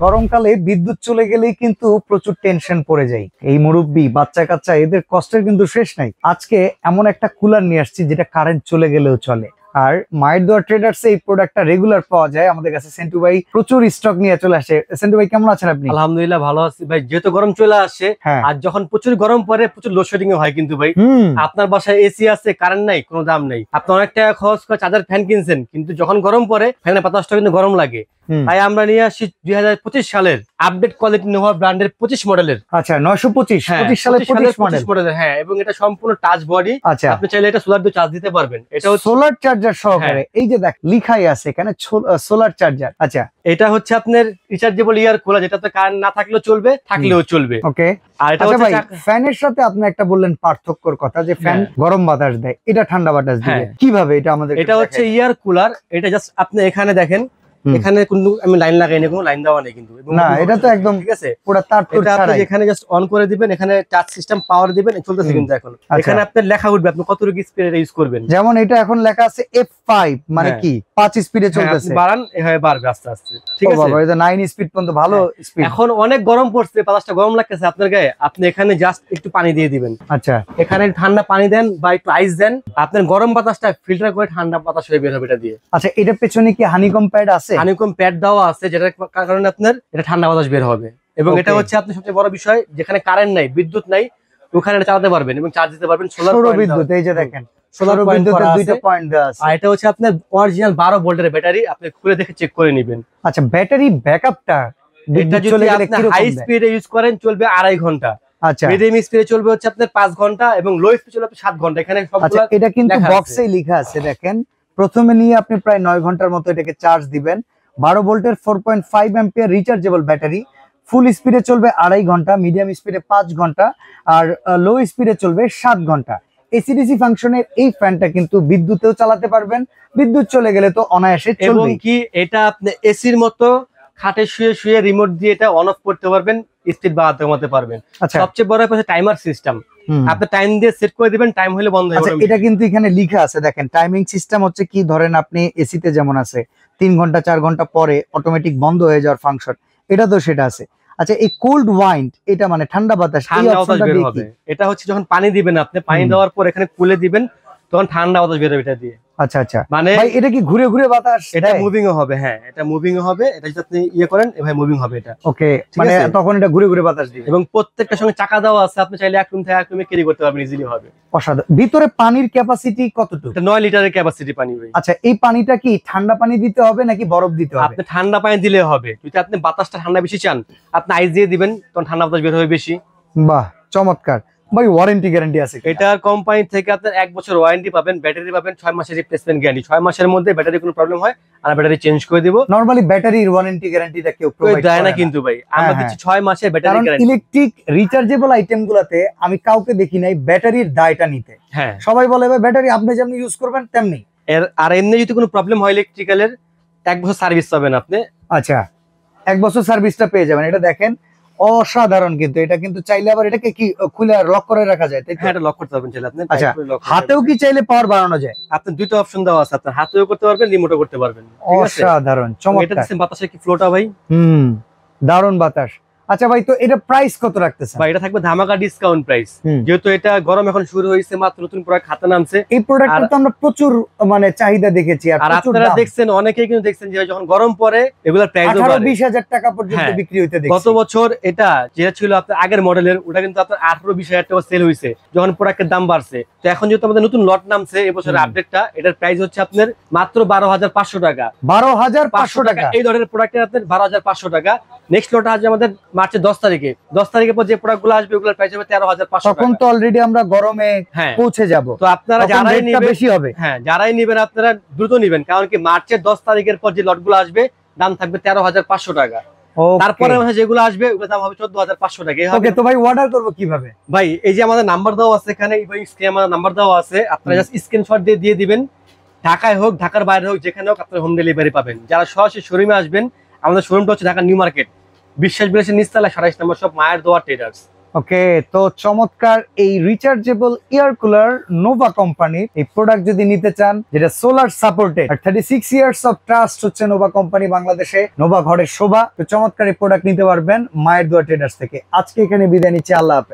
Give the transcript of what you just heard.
গরমকালে বিদ্যুৎ চলে গেলেই কিন্তু প্রচুর টেনশন পড়ে যায়। এই মুরব্বি বাচ্চা কাচ্চা এদের কষ্টের কিন্তু শেষ নাই। আজকে এমন একটা কুলার নিয়ে আসছি যেটা কারেন্ট চলে গেলেও চলে। আর মায়ের দোয়া ট্রেডার্স এই প্রোডাক্টটা রেগুলার পাওয়া যায় আমাদের কাছে। সেন্টু ভাই প্রচুর স্টক নিয়ে চলে আসে। সেন্টু ভাই কেমন আছেন আপনি? আলহামদুলিল্লাহ ভালো আছি ভাই। যেহেতু গরম চলে আসে আর যখন প্রচুর গরম পড়ে প্রচুর লোডশেডিং হয় কিন্তু ভাই আপনার বাসায় এসি আছে, কারেন্ট নাই, কোনো দাম নেই, আপনি অনেক টাকা খরচ করে চার্জার ফ্যান কিনছেন, কিন্তু যখন গরম পড়ে ফ্যানের বাতাসটা কিন্তু গরম লাগে। তাই আমরা নিয়ে আসি 2025 সালের আপডেট কোয়ালিটি নোভা ব্র্যান্ডের 25 মডেলের। আচ্ছা 925 সালের 25 মডেল। হ্যাঁ, এবং এটা সম্পূর্ণ টাচ বডি। আচ্ছা, আপনি চাইলে এটা সোলার দিয়ে চার্জ দিতে পারবেন। এটা সোলার চার্জার সহকারে। এই যে দেখ লেখাই আছে এখানে সোলার চার্জার। আচ্ছা, এটা হচ্ছে আপনার রিচার্জেবল ইয়ার কুলার, যেটাতে কারেন্ট না থাকলেও চলবে, থাকলেও চলবে। ওকে। আর এটা হচ্ছে ফ্যানের সাথে আপনি একটা বললেন পার্থক্যর কথা, যে ফ্যান গরম বাতাস দেয়, এটা ঠান্ডা বাতাস দিবে কিভাবে? এটা আমাদের এটা হচ্ছে ইয়ার কুলার। এটা জাস্ট আপনি এখানে দেখেন, এখানে কোনো আমি লাইন লাগাইনি, কোনো লাইন দেওয়া নেই কিন্তু। না, এটা তো একদম ঠিক আছে, পুরো তার ছাড়াই। এখানে জাস্ট অন করে দিবেন, এখানে টাচ সিস্টেম পাওয়ার দিবেন, চলতেছে কিন্তু এখন। এখানে আপনার লেখা উঠবে আপনি কতটুকু স্পিডে ইউজ করবেন। যেমন এটা এখন লেখা আছে F5, মানে কি 5 স্পিডে চলতেছে। বাড়ান এভাবে বাড়বে আস্তে আস্তে, ঠিক আছে? বাবা, এটা 9 স্পিড পর্যন্ত ভালো স্পিড। এখন অনেক গরম পড়ছে, বাতাসটা গরম লাগতেছে আপনার গায়ে, আপনি এখানে জাস্ট একটু পানি দিয়ে দিবেন। আচ্ছা, এখানে ঠান্ডা পানি দেন বা একটু আইস দেন, আপনার গরম বাতাসটা ফিল্টার করে ঠান্ডা বাতাস হয়ে বের হবে এটা দিয়ে। আচ্ছা, এটা পেছনে কি হানিকম প্যাড আছে? হানিকম প্যাড দেওয়া আছে, যেটার কারণে আপনার এটা ঠান্ডা বাতাস বের হবে। এবং এটা হচ্ছে আপনার সবচেয়ে বড় বিষয়, যেখানে কারেন্ট নাই, বিদ্যুৎ নাই, ওখানে এটা চালাতে পারবেন এবং চার্জ দিতে পারবেন। সোলার বিদ্যুৎ, এই যে দেখেন সোলার বিদ্যুতের দুইটা পয়েন্ট দেওয়া আছে। আর এটা হচ্ছে আপনার অরিজিনাল 12 ভোল্টের ব্যাটারি, আপনি খুলে দেখে চেক করে নেবেন। আচ্ছা, ব্যাটারি ব্যাকআপটা এটা যদি আপনি হাই স্পিডে ইউজ করেন চলবে 2.5 ঘন্টা। আচ্ছা, মিডিয়াম স্পিডে চলবে হচ্ছে আপনার 5 ঘন্টা এবং লো স্পিডে চলবে 7 ঘন্টা। এখানে সবগুলো এটা কিন্তু বক্সেই লেখা আছে। দেখেন, প্রথমে নিয়ে আপনি প্রায় 9 ঘন্টার মতো এটাকে চার্জ দিবেন। 12 ভোল্টের 4.5 অ্যাম্পিয়ার রিচার্জেবল ব্যাটারি, ফুল স্পিডে চলবে 2.5 ঘন্টা, মিডিয়াম স্পিডে 5 ঘন্টা, আর লো স্পিডে চলবে 7 ঘন্টা। এসিডিসি ফাংশনের এই ফ্যানটা কিন্তু বিদ্যুতেও চালাতে পারবেন, বিদ্যুৎ চলে গেলে তো অনায়াসে চলবে। এবং কি এটা আপনি এসির মতো খাটে শুয়ে শুয়ে রিমোট দিয়ে এটা অন অফ করতে পারবেন, স্পিড বাড়াতে কমাতে পারবেন। সবচেয়ে বড় হচ্ছে টাইমার সিস্টেম, আপনি টাইম দিয়ে সেট করে দিবেন, টাইম হলে বন্ধ হয়ে যাবে। এটা কিন্তু এখানে লেখা আছে, দেখেন টাইমিং সিস্টেম হচ্ছে কি, ধরেন আপনি এসিতে যেমন আছে 3 ঘন্টা 4 ঘন্টা পরে অটোমেটিক বন্ধ হয়ে যাওয়ার ফাংশন, এটা তো সেটা আছে। আচ্ছা, এই কোল্ড ওয়াইন্ড, এটা মানে ঠান্ডা বাতাস, এই অপশনটা বের হবে। এটা হচ্ছে যখন পানি দিবেন, আপনি পানি দেওয়ার পর এখানে খুলে দিবেন, তখন ঠান্ডা বাতাস বের হবে এটা দিয়ে। আচ্ছা আচ্ছা, মানে এটা কি ঘুরে ঘুরে বাতাস? এটা মুভিং ও হবে। হ্যাঁ, এটা মুভিং ও হবে। এটা যদি আপনি ইয়ে করেন এভাবে মুভিং হবে এটা। ওকে, মানে তখন এটা ঘুরে ঘুরে বাতাস দিবে। এবং প্রত্যেকটার সঙ্গে চাকা দেওয়া আছে, আপনি চাইলে এক রুম থেকে এক রুমে ক্যারি করতে পারবেন ইজিলি হবে। অসাধারণ। ভিতরে পানির ক্যাপাসিটি কতটুকু? এটা 9 লিটারের ক্যাপাসিটি পানি ভাই। আচ্ছা, এই পানিটা কি ঠান্ডা পানি দিতে হবে নাকি বরফ দিতে হবে? আপনি ঠান্ডা পানি দিলে হবে। যদি আপনি বাতাসটা ঠান্ডা বেশি চান, আপনি আইস দিয়ে দিবেন, তখন ঠান্ডা বাতাস বের হবে বেশি। বাহ, চমৎকার ভাই। ওয়ারেন্টি গ্যারান্টি আছে? এটার কোম্পানি থেকে আপনার 1 বছর ওয়ারেন্টি পাবেন, ব্যাটারি পাবেন 6 মাসের রিপ্লেসমেন্ট গ্যারান্টি। 6 মাসের মধ্যে ব্যাটারি কোনো প্রবলেম হয় আর ব্যাটারি চেঞ্জ করে দিব। নরমালি ব্যাটারির ওয়ারেন্টি গ্যারান্টিটা কেউ প্রোভাইড দেয় না কিন্তু ভাই, আমরা দিচ্ছি 6 মাসের ব্যাটারি গ্যারান্টি। ইলেকট্রিক রিচার্জেবল আইটেমগুলোতে আমি কাউকে দেখি নাই ব্যাটারির দায়টা নিতে। হ্যাঁ, সবাই বলে ভাই ব্যাটারি আপনি যেমনি ইউজ করবেন তেমনি। আর এমনি যদি কোনো প্রবলেম হয় ইলেকট্রিক্যালের, 1 বছর সার্ভিস পাবেন আপনি। আচ্ছা, 1 বছর সার্ভিসটা পেয়ে যাবেন। এটা দেখেন অসাধারণ, কিন্তু এটা কিন্তু চাইলে আবার এটাকে কি খুলে লক করে রাখা যায়, তাই তো? হ্যাঁ, এটা লক করতে পারবেন চাইলে আপনি। আচ্ছা, হাতেও কি চাইলে পাওয়ার বাড়ানো যায়? আপনি দুটো অপশন দেওয়া আছে, আপনি হাতেও করতে পারবেন, রিমোটও করতে পারবেন। অসাধারণ, চমৎকার। এটা দেখছেন বাতাসের কি ফ্লোটা ভাই, দারুণ বাতাস। আচ্ছা ভাই, তো এটা প্রাইস কত রাখতেছেন? ভাই এটা থাকবে ধামাকা ডিসকাউন্ট প্রাইস, যেহেতু এটা গরম এখন শুরু হয়েছে, মাত্র নতুন প্রোডাক্ট হাতে নামছে। এই প্রোডাক্টটা তো আমরা প্রচুর মানে চাহিদা দেখেছি, আর আপনারা দেখছেন, অনেকেই কিন্তু দেখছেন যে যখন গরম পড়ে এগুলোর প্রাইস 18-20 টাকা পর্যন্ত বিক্রি হইতে দেখছি। গত বছর এটা যেটা ছিল আপনার আগের মডেলের, ওটা কিন্তু আপনার 18-20 টাকা সেল হয়েছে যখন প্রোডাক্টের দাম বাড়ছে। তো এখন যেহেতু আমাদের নতুন লট নামছে এবছরের আপডেটটা, এটার প্রাইস হচ্ছে আপনার মাত্র 12,500 টাকা। 12,500 টাকা এই ধরনের প্রোডাক্টের আপনার 12,500 টাকা। নেক্সট লট আসবে আমাদের মার্চের 10 তারিখে। 10 তারিখের পর যে প্রোডাক্টগুলো আসবে ওগুলোর প্রাইস হবে 13,500 টাকা। তখন তো অলরেডি আমরা গরমে পৌঁছে যাব। তো আপনারা যারাই নেবেন বেশি হবে। হ্যাঁ, যারাই নেবেন আপনারা দ্রুত নেবেন, কারণ কি মার্চের 10 তারিখের পর যে লটগুলো আসবে দাম থাকবে 13,500 টাকা। তারপরে যেগুলো আসবে ওগুলোর দাম হবে 14,500 টাকা। ওকে, তো ভাই অর্ডার করব কিভাবে? ভাই এই যে আমাদের নাম্বার দেওয়া আছে এখানে, এই স্ক্রিনে আমাদের নাম্বার দেওয়া আছে, আপনারা জাস্ট স্ক্রিনশট দিয়ে দিবেন। ঢাকায় হোক, ঢাকার বাইরে হোক, যেখানে হোক আপনারা হোম ডেলিভারি পাবেন। যারা সরাসরি শোরুমে আসবেন, আমাদের শোরুমটা হচ্ছে ঢাকা নিউ মার্কেট, বিশ্বাস বিলাসের নিচতলা 27 নম্বর শপ, মায়ের দোয়া ট্রেডার্স। ওকে, তো চমৎকার এই রিচার্জেবল এয়ার কুলার নোভা কোম্পানির এই প্রোডাক্ট যদি নিতে চান, যেটা solar supported, 36 years of trust হচ্ছে নোভা কোম্পানি বাংলাদেশে, নোভা ঘরের শোভা, তো চমৎকার এই প্রোডাক্ট নিতে পারবেন মায়ের দোয়া ট্রেডার্স থেকে। আজকে এখানে বিদায় নিচ্ছি, আল্লাহ হাফেজ।